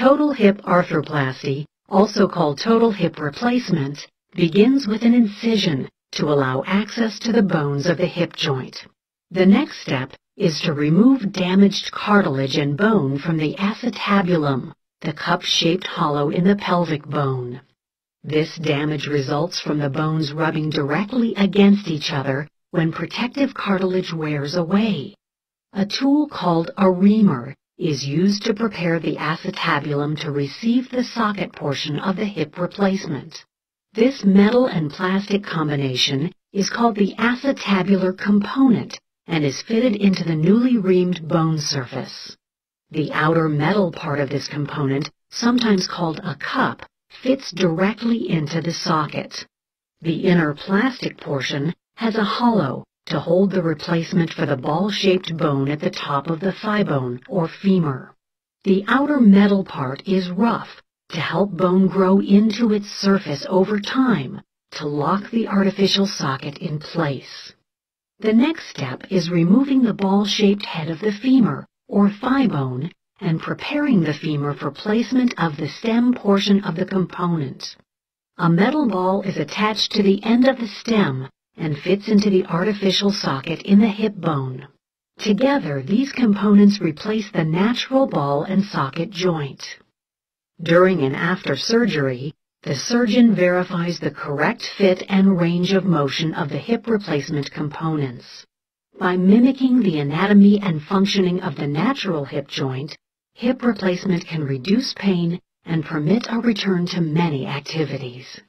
Total hip arthroplasty, also called total hip replacement, begins with an incision to allow access to the bones of the hip joint. The next step is to remove damaged cartilage and bone from the acetabulum, the cup-shaped hollow in the pelvic bone. This damage results from the bones rubbing directly against each other when protective cartilage wears away. A tool called a reamer is used to prepare the acetabulum to receive the socket portion of the hip replacement. This metal and plastic combination is called the acetabular component and is fitted into the newly reamed bone surface. The outer metal part of this component, sometimes called a cup, fits directly into the socket. The inner plastic portion has a hollow to hold the replacement for the ball-shaped bone at the top of the thigh bone or femur. The outer metal part is rough to help bone grow into its surface over time to lock the artificial socket in place. The next step is removing the ball-shaped head of the femur or thigh bone and preparing the femur for placement of the stem portion of the component. A metal ball is attached to the end of the stem and fits into the artificial socket in the hip bone. Together, these components replace the natural ball and socket joint. During and after surgery, the surgeon verifies the correct fit and range of motion of the hip replacement components. By mimicking the anatomy and functioning of the natural hip joint, hip replacement can reduce pain and permit a return to many activities.